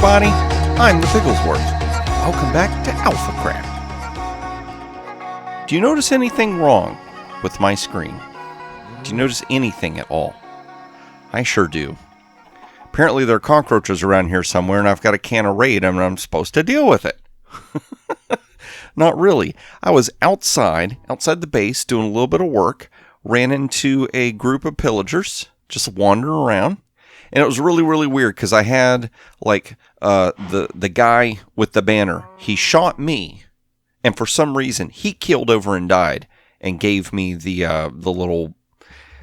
everybody, I'm the Pigglesworth. Welcome back to AlphaCraft. Do you notice anything wrong with my screen? Do you notice anything at all? I sure do. Apparently there are cockroaches around here somewhere and I've got a can of Raid and I'm supposed to deal with it. Not really. I was outside the base doing a little bit of work, ran into a group of pillagers just wandering around. And it was really, really weird because I had, like, the guy with the banner. He shot me, and for some reason, he keeled over and died and gave me the little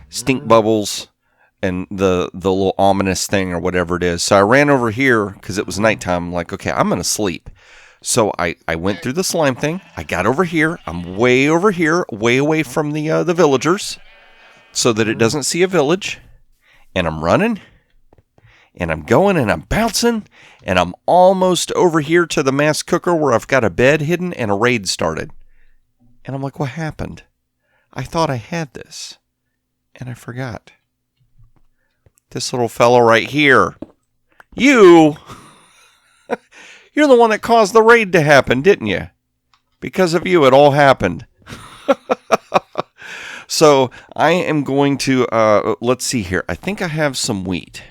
stink bubbles and the little ominous thing or whatever it is. So I ran over here because it was nighttime. I'm like, okay, I'm going to sleep. So I went through the slime thing. I got over here. I'm way over here, way away from the villagers so that it doesn't see a village. And I'm running. And I'm going and I'm bouncing, and I'm almost over here to the mass cooker where I've got a bed hidden and a raid started. And I'm like, what happened? I thought I had this, and I forgot. This little fellow right here. You're the one that caused the raid to happen, didn't you? Because of you, it all happened. So I am going to, let's see here. I think I have some wheat.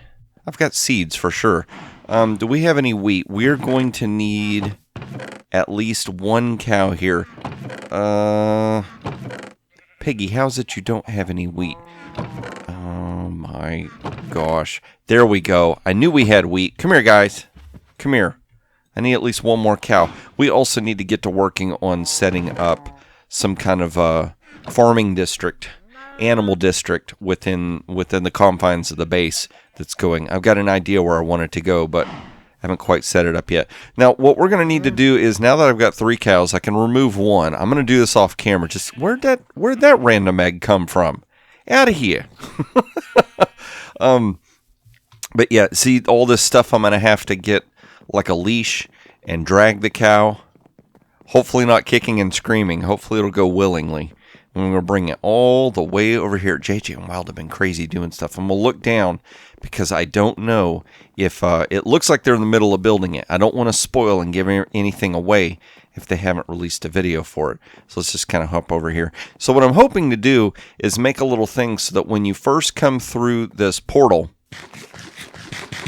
I've got seeds for sure. Do we have any wheat? We're going to need at least one cow here. Piggy, how's it you don't have any wheat? Oh my gosh. There we go. I knew we had wheat. Come here, guys. Come here. I need at least one more cow. We also need to get to working on setting up some kind of farming district, animal district within the confines of the base that's going. I've got an idea where I want it to go, but I haven't quite set it up yet. Now, what we're going to need to do is, now that I've got 3 cows, I can remove one. I'm going to do this off camera. Just where'd that random egg come from? Out of here. But yeah, see all this stuff I'm going to have to get like a leash and drag the cow. Hopefully not kicking and screaming. Hopefully it'll go willingly. And we're going to bring it all the way over here. JJ and Wild have been crazy doing stuff. I'm going to look down because I don't know if it looks like they're in the middle of building it. I don't want to spoil and give anything away if they haven't released a video for it. So let's just kind of hop over here. So what I'm hoping to do is make a little thing so that when you first come through this portal,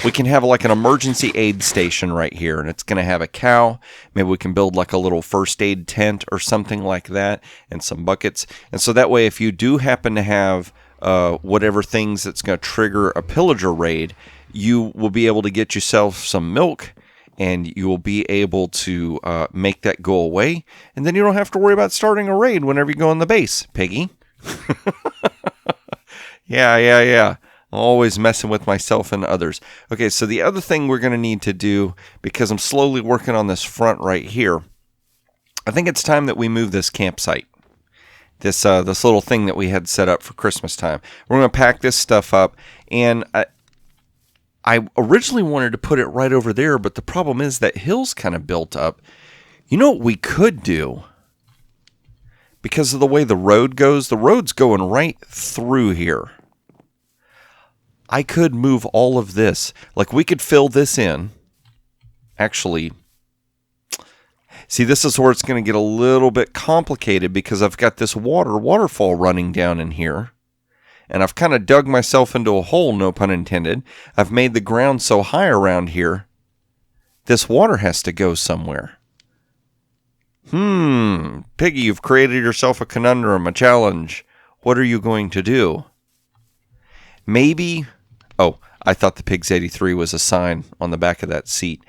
we can have like an emergency aid station right here, and it's going to have a cow. Maybe we can build like a little first aid tent or something like that, and some buckets. And so that way, if you do happen to have whatever things that's going to trigger a pillager raid, you will be able to get yourself some milk, and you will be able to make that go away. And then you don't have to worry about starting a raid whenever you go in the base, Piggy. Yeah. Always messing with myself and others. Okay, so the other thing we're going to need to do, because I'm slowly working on this front right here, I think it's time that we move this campsite. This little thing that we had set up for Christmas time. We're going to pack this stuff up, and I originally wanted to put it right over there, but the problem is that hill's kind of built up. You know what we could do? Because of the way the road goes, the road's going right through here. I could move all of this. Like, we could fill this in. Actually, see, this is where it's going to get a little bit complicated because I've got this waterfall running down in here. And I've kind of dug myself into a hole, no pun intended. I've made the ground so high around here. This water has to go somewhere. Piggy, you've created yourself a conundrum, a challenge. What are you going to do? Maybe... Oh, I thought the Pigs 83 was a sign on the back of that seat.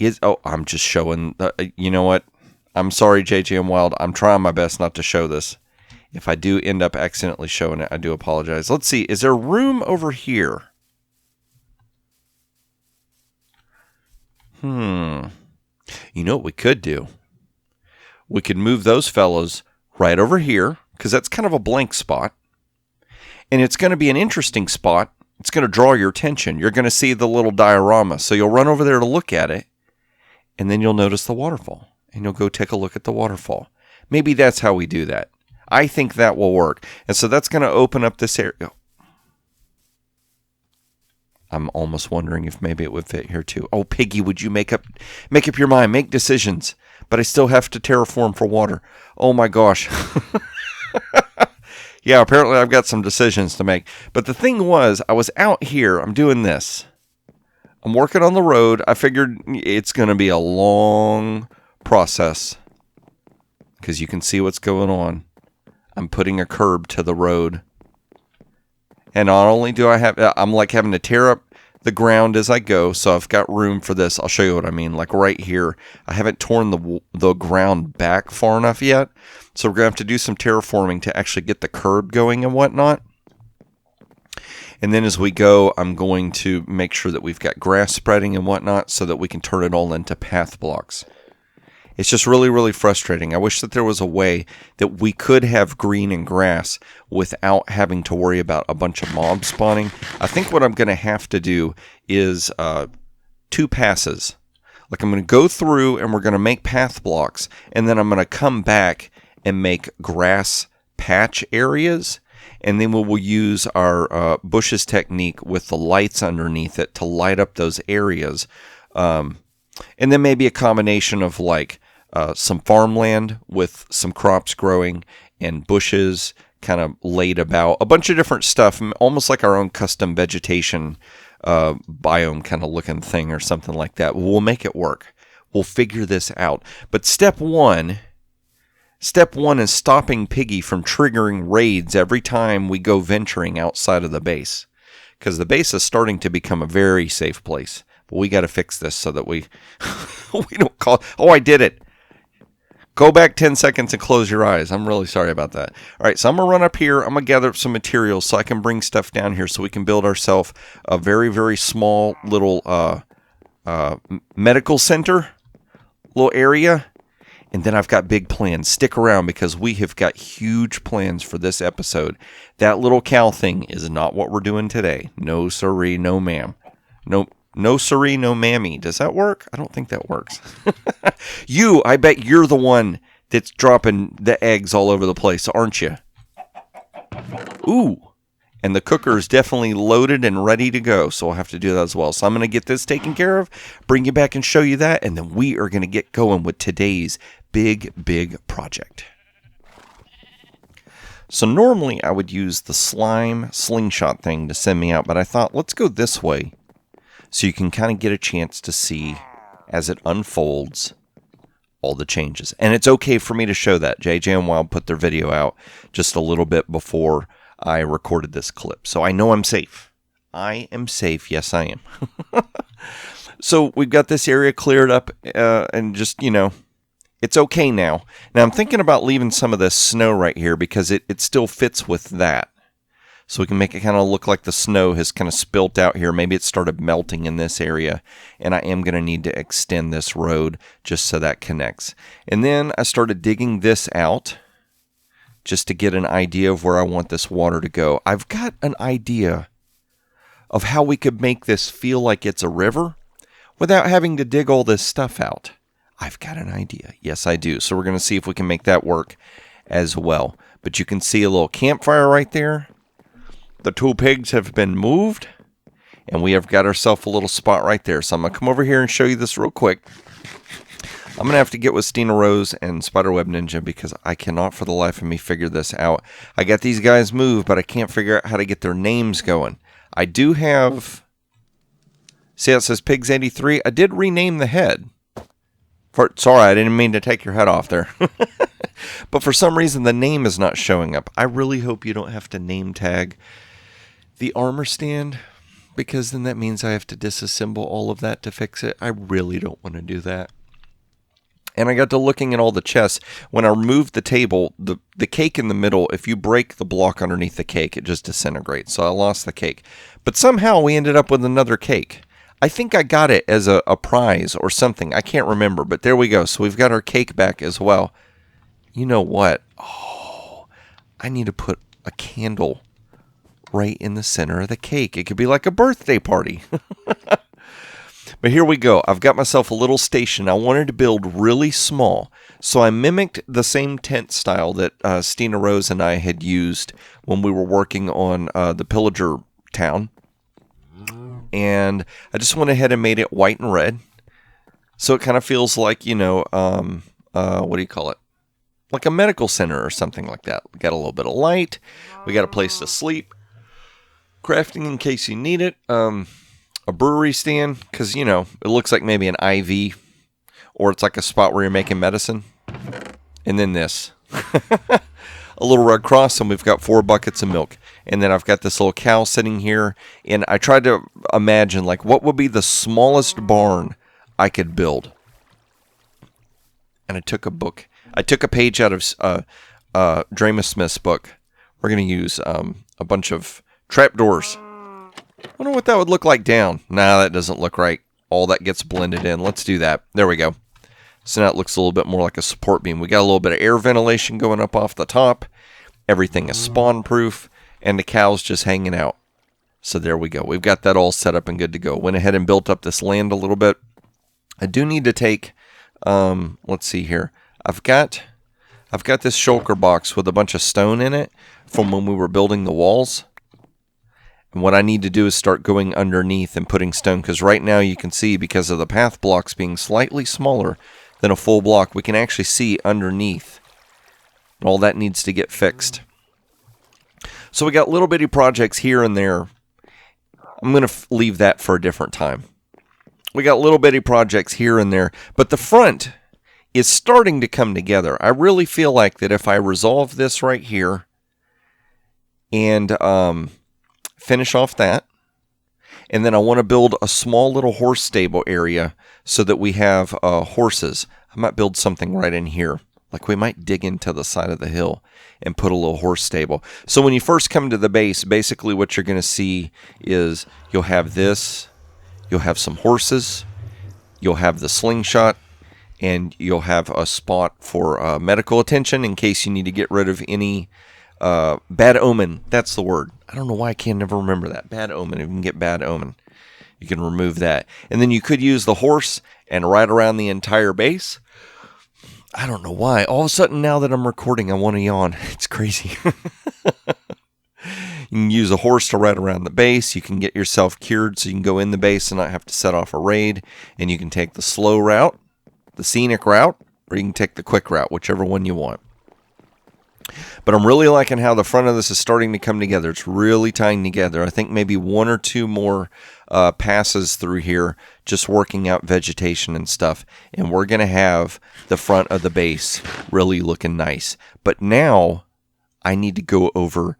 I'm just showing... you know what? I'm sorry, JJ and Wild. I'm trying my best not to show this. If I do end up accidentally showing it, I do apologize. Let's see. Is there room over here? You know what we could do? We could move those fellows right over here, because that's kind of a blank spot. And it's going to be an interesting spot. It's going to draw your attention. You're going to see the little diorama. So you'll run over there to look at it, and then you'll notice the waterfall. And you'll go take a look at the waterfall. Maybe that's how we do that. I think that will work. And so that's going to open up this area. I'm almost wondering if maybe it would fit here too. Oh, Piggy, would you make up your mind, make decisions? But I still have to terraform for water. Oh my gosh. Yeah, apparently I've got some decisions to make. But the thing was, I was out here, I'm doing this. I'm working on the road. I figured it's going to be a long process because you can see what's going on. I'm putting a curb to the road. And not only do I'm like having to tear up the ground as I go, so I've got room for this. I'll show you what I mean. Like right here, I haven't torn the ground back far enough yet, so we're going to have to do some terraforming to actually get the curb going and whatnot. And then as we go, I'm going to make sure that we've got grass spreading and whatnot so that we can turn it all into path blocks. It's just really, really frustrating. I wish that there was a way that we could have green and grass without having to worry about a bunch of mobs spawning. I think what I'm going to have to do is 2 passes. Like I'm going to go through and we're going to make path blocks, and then I'm going to come back and make grass patch areas. And then we will use our bushes technique with the lights underneath it to light up those areas. And then maybe a combination of like some farmland with some crops growing and bushes kind of laid about. A bunch of different stuff, almost like our own custom vegetation biome kind of looking thing or something like that. We'll make it work. We'll figure this out. But step one is stopping Piggy from triggering raids every time we go venturing outside of the base. Because the base is starting to become a very safe place. But we got to fix this so that we don't call... Oh, I did it. Go back 10 seconds and close your eyes. I'm really sorry about that. All right, so I'm going to run up here. I'm going to gather up some materials so I can bring stuff down here so we can build ourselves a very, very small little medical center, little area. And then I've got big plans. Stick around because we have got huge plans for this episode. That little cow thing is not what we're doing today. No siree, no ma'am. No siree, no mammy. Does that work? I don't think that works. I bet you're the one that's dropping the eggs all over the place, aren't you? Ooh. And the cooker is definitely loaded and ready to go, so I'll have to do that as well. So I'm going to get this taken care of, bring you back and show you that, and then we are going to get going with today's big, big project. So normally I would use the slime slingshot thing to send me out, but I thought let's go this way so you can kind of get a chance to see as it unfolds all the changes. And it's okay for me to show that. JJ and Wild put their video out just a little bit before I recorded this clip. So I know I'm safe. I am safe. Yes, I am. So we've got this area cleared up and just, it's okay now. Now I'm thinking about leaving some of this snow right here because it still fits with that. So we can make it kind of look like the snow has kind of spilt out here. Maybe it started melting in this area. And I am going to need to extend this road just so that connects. And then I started digging this out just to get an idea of where I want this water to go. I've got an idea of how we could make this feel like it's a river without having to dig all this stuff out. I've got an idea. Yes, I do. So we're going to see if we can make that work as well. But you can see a little campfire right there. The 2 pigs have been moved. And we have got ourselves a little spot right there. So I'm going to come over here and show you this real quick. I'm going to have to get with Stina Rose and Spiderweb Ninja because I cannot for the life of me figure this out. I got these guys moved, but I can't figure out how to get their names going. I do have... See how it says Pigs83? I did rename the head. Sorry, I didn't mean to take your head off there. But for some reason, the name is not showing up. I really hope you don't have to name tag the armor stand, because then that means I have to disassemble all of that to fix it. I really don't want to do that. And I got to looking at all the chests. When I removed the table, the cake in the middle, if you break the block underneath the cake, it just disintegrates. So I lost the cake. But somehow we ended up with another cake. I think I got it as a prize or something. I can't remember, but there we go. So we've got our cake back as well. You know what? Oh, I need to put a candle right in the center of the cake. It could be like a birthday party. But here we go. I've got myself a little station. I wanted to build really small. So I mimicked the same tent style that Stina Rose and I had used when we were working on the Pillager town. and I just went ahead and made it white and red. So it kind of feels like, what do you call it? Like a medical center or something like that. We got a little bit of light. We got a place to sleep. Crafting in case you need it. A brewery stand, because, it looks like maybe an IV, or it's like a spot where you're making medicine. And then this. A little Red Cross, and we've got 4 buckets of milk. And then I've got this little cow sitting here, and I tried to imagine, like, what would be the smallest barn I could build. And I took a book. I took a page out of Drama Smith's book. We're going to use a bunch of trapdoors. I wonder what that would look like down. Nah, that doesn't look right. All that gets blended in. Let's do that. There we go. So now it looks a little bit more like a support beam. We got a little bit of air ventilation going up off the top. Everything is spawn proof. And the cow's just hanging out. So there we go. We've got that all set up and good to go. Went ahead and built up this land a little bit. I do need to take, let's see here. I've got this shulker box with a bunch of stone in it from when we were building the walls. And what I need to do is start going underneath and putting stone, because right now you can see, because of the path blocks being slightly smaller than a full block, we can actually see underneath. All that needs to get fixed. So we got little bitty projects here and there. I'm going to leave that for a different time. We got little bitty projects here and there, but the front is starting to come together. I really feel like that if I resolve this right here and finish off that, and then I want to build a small little horse stable area so that we have horses. I might build something right in here. Like we might dig into the side of the hill and put a little horse stable. So when you first come to the base, basically what you're going to see is you'll have this, you'll have some horses, you'll have the slingshot, and you'll have a spot for medical attention in case you need to get rid of any bad omen. That's the word. I don't know why I can never remember that. Bad omen. If you can get bad omen, you can remove that. And then you could use the horse and ride around the entire base. I don't know why. All of a sudden, now that I'm recording, I want to yawn. It's crazy. You can use a horse to ride around the base. You can get yourself cured so you can go in the base and not have to set off a raid. And you can take the slow route, the scenic route, or you can take the quick route, whichever one you want. But I'm really liking how the front of this is starting to come together. It's really tying together. I think maybe 1 or 2 more passes through here, just working out vegetation and stuff. And we're going to have the front of the base really looking nice. But now I need to go over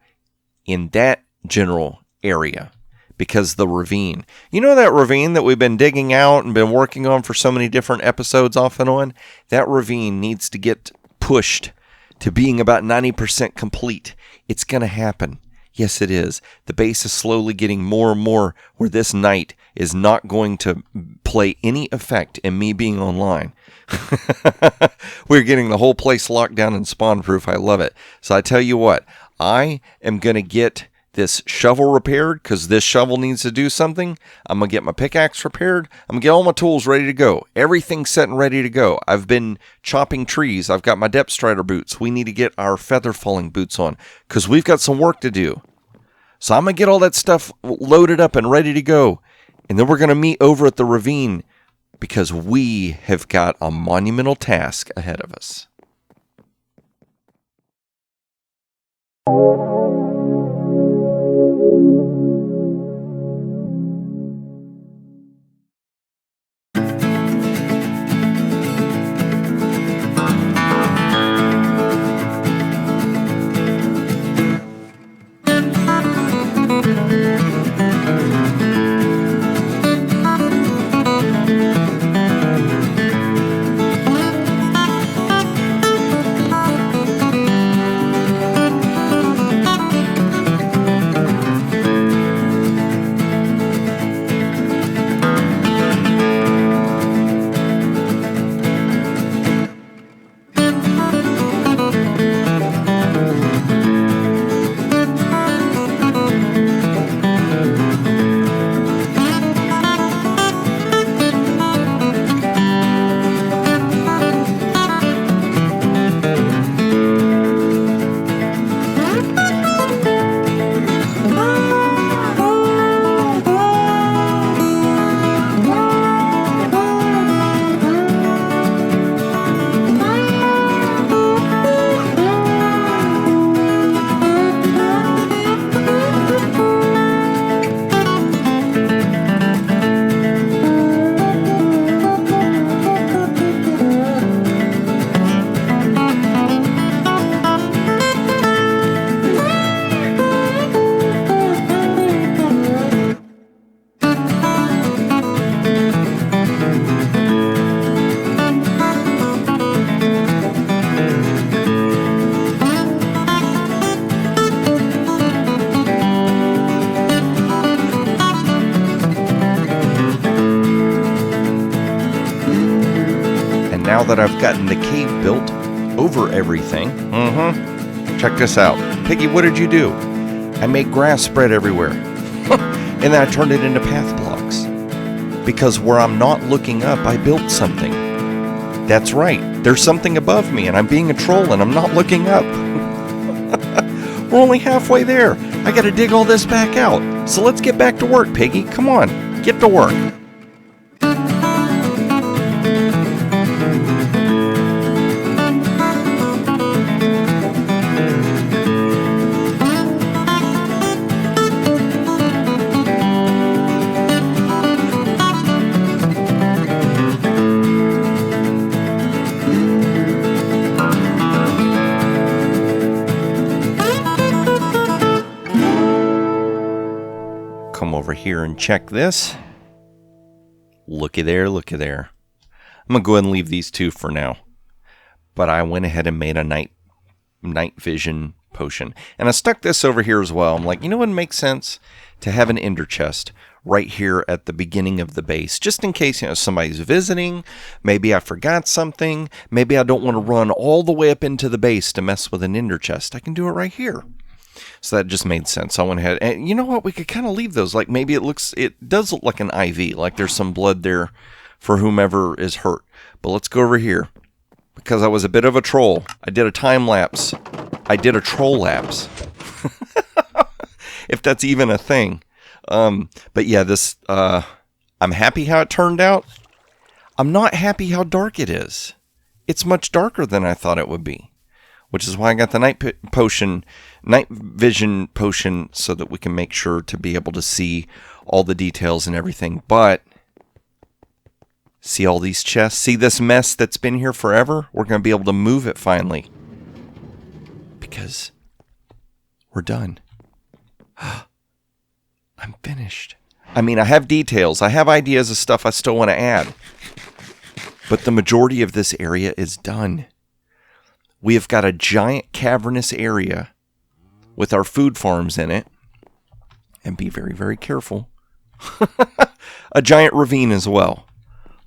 in that general area, because the ravine, you know, that ravine that we've been digging out and been working on for so many different episodes off and on, that ravine needs to get pushed to being about 90% complete. It's going to happen. Yes, it is. The base is slowly getting more and more where this night is not going to play any effect in me being online. We're getting the whole place locked down and spawn proof. I love it. So I tell you what, I am going to get this shovel repaired, because this shovel needs to do something. I'm going to get my pickaxe repaired. I'm going to get all my tools ready to go. Everything's set and ready to go. I've been chopping trees. I've got my depth strider boots. We need to get our feather falling boots on, because we've got some work to do. So I'm going to get all that stuff loaded up and ready to go. And then we're going to meet over at the ravine, because we have got a monumental task ahead of us. now that I've gotten the cave built over everything. Check this out. Piggy, what did you do? I made grass spread everywhere. And then I turned it into path blocks. Because where I'm not looking up, I built something. That's right. There's something above me, and I'm being a troll, and I'm not looking up. We're only halfway there. I gotta dig all this back out. So let's get back to work, Piggy. Come on, get to work. Come over here and check this. Looky there, looky there. I'm going to go ahead and leave these two for now. But I went ahead and made a night vision potion. And I stuck this over here as well. I'm like, you know what makes sense? To have an ender chest right here at the beginning of the base. Just in case, somebody's visiting. Maybe I forgot something. Maybe I don't want to run all the way up into the base to mess with an ender chest. I can do it right here. So that just made sense. I went ahead, and you know what? We could kind of leave those. Like maybe it does look like an IV, like there's some blood there for whomever is hurt. But let's go over here. Because I was a bit of a troll. I did a time lapse. I did a troll lapse. If that's even a thing. But yeah, this, I'm happy how it turned out. I'm not happy how dark it is. It's much darker than I thought it would be. Which is why I got the night vision potion, so that we can make sure to be able to see all the details and everything. But see all these chests? See this mess that's been here forever? We're going to be able to move it finally. Because we're done. I'm finished. I mean, I have details. I have ideas of stuff I still want to add. But the majority of this area is done. We have got a giant cavernous area with our food farms in it. And be very, very careful. A giant ravine as well.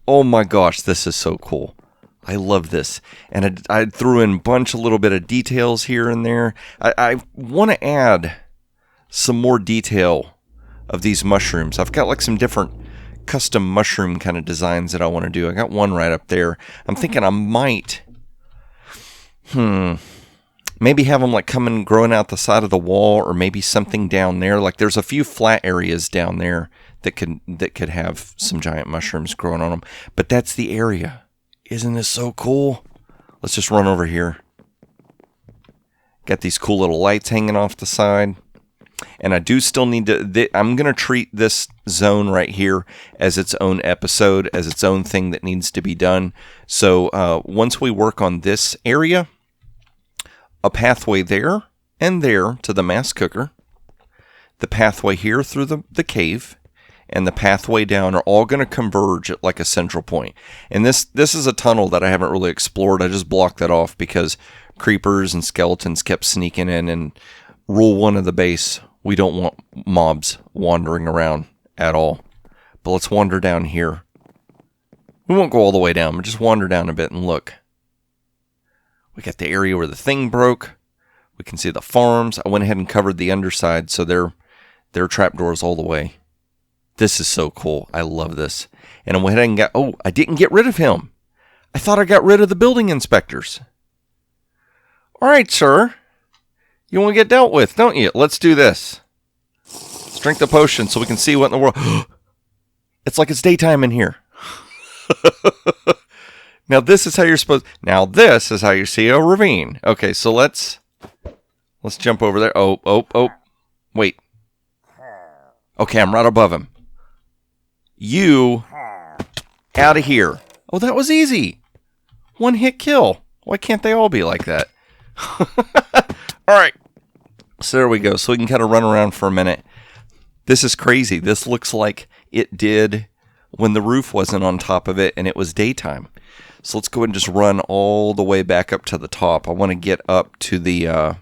Oh my gosh, this is so cool. I love this. And I threw in a little bit of details here and there. I want to add some more detail of these mushrooms. I've got like some different custom mushroom kind of designs that I want to do. I got one right up there. I'm thinking I might... maybe have them like coming growing out the side of the wall, or maybe something down there. Like there's a few flat areas down there that could have some giant mushrooms growing on them. But that's the area. Isn't this so cool? Let's just run over here. Got these cool little lights hanging off the side. And I do still need to... I'm going to treat this zone right here as its own episode, as its own thing that needs to be done. So once we work on this area, a pathway there and there to the mass cooker, the pathway here through the cave, and the pathway down are all going to converge at like a central point. And this is a tunnel that I haven't really explored. I just blocked that off because creepers and skeletons kept sneaking in. And rule 1 of the base, we don't want mobs wandering around at all. But let's wander down here. We won't go all the way down, but just wander down a bit and look. We got the area where the thing broke. We can see the farms. I went ahead and covered the underside, so they're trapdoors all the way. This is so cool. I love this. And I went ahead and got... Oh, I didn't get rid of him. I thought I got rid of the building inspectors. All right, sir. You want to get dealt with, don't you? Let's do this. Let's drink the potion so we can see what in the world... It's like it's daytime in here. Now this is how you're supposed... Now this is how you see a ravine. Okay, so let's jump over there. Oh. Wait. Okay, I'm right above him. You... Out of here. Oh, that was easy. One hit kill. Why can't they all be like that? Alright. So there we go. So we can kind of run around for a minute. This is crazy. This looks like it did when the roof wasn't on top of it and it was daytime. So let's go ahead and just run all the way back up to the top. I want to get up to the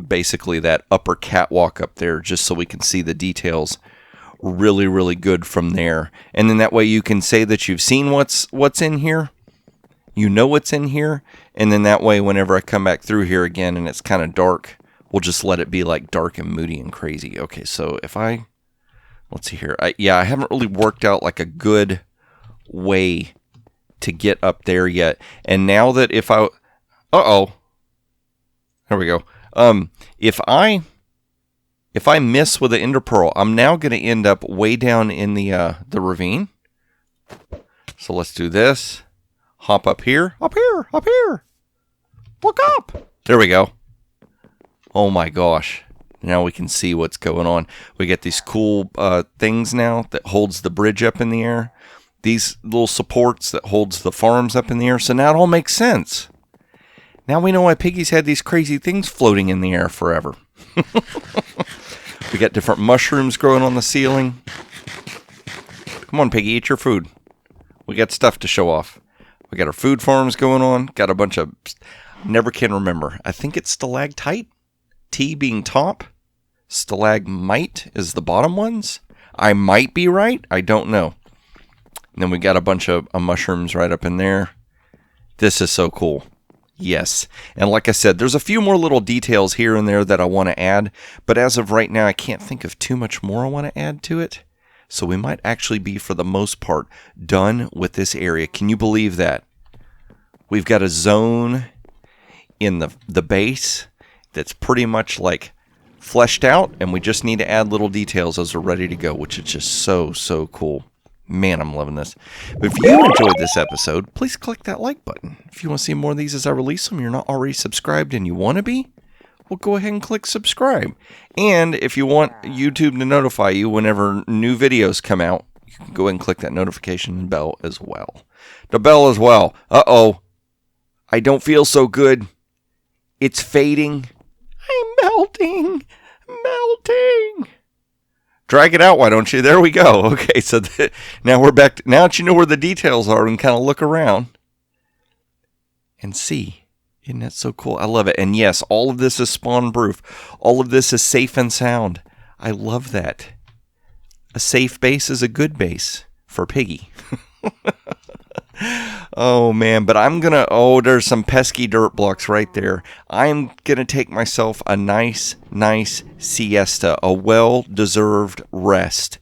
basically that upper catwalk up there, just so we can see the details really, really good from there. And then that way you can say that you've seen what's in here. you know what's in here, and then that way whenever I come back through here again and it's kind of dark, we'll just let it be like dark and moody and crazy. Okay, so if let's see here. I haven't really worked out like a good way to get up there yet. And now that there we go. If I miss with the ender pearl, I'm now going to end up way down in the ravine. So let's do this. Hop up here. Up here. Look up. There we go. Oh my gosh. Now we can see what's going on. We get these cool things now that holds the bridge up in the air. These little supports that holds the farms up in the air. So now it all makes sense. Now we know why piggies had these crazy things floating in the air forever. We got different mushrooms growing on the ceiling. Come on, piggy, eat your food. We got stuff to show off. We got our food farms going on. Got a bunch of... Never can remember. I think it's stalactite. T being top. Stalagmite is the bottom ones. I might be right. I don't know. And then we got a bunch of mushrooms right up in there. This is so cool. Yes. And like I said, there's a few more little details here and there that I want to add. But as of right now, I can't think of too much more I want to add to it. So we might actually be, for the most part, done with this area. Can you believe that? We've got a zone in the base that's pretty much like fleshed out, and we just need to add little details as we're ready to go, which is just so cool. Man, I'm loving this. But if you enjoyed this episode, please click that like button. If you want to see more of these as I release them, you're not already subscribed and you want to be, well, go ahead and click subscribe. And if you want YouTube to notify you whenever new videos come out, you can go ahead and click that notification bell as well. The bell as well. Uh-oh. I don't feel so good. It's fading. I'm melting. Drag it out, why don't you? There we go. Okay, so now we're back. Now that you know where the details are, and kind of look around and see. Isn't that so cool? I love it. And yes, all of this is spawn-proof. All of this is safe and sound. I love that. A safe base is a good base for Piggy. Oh, man. But I'm going to... there's some pesky dirt blocks right there. I'm going to take myself a nice siesta, a well-deserved rest,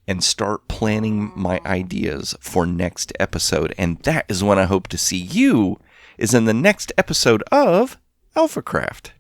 and start planning my ideas for next episode. And that is when I hope to see you, is in the next episode of AlphaCraft.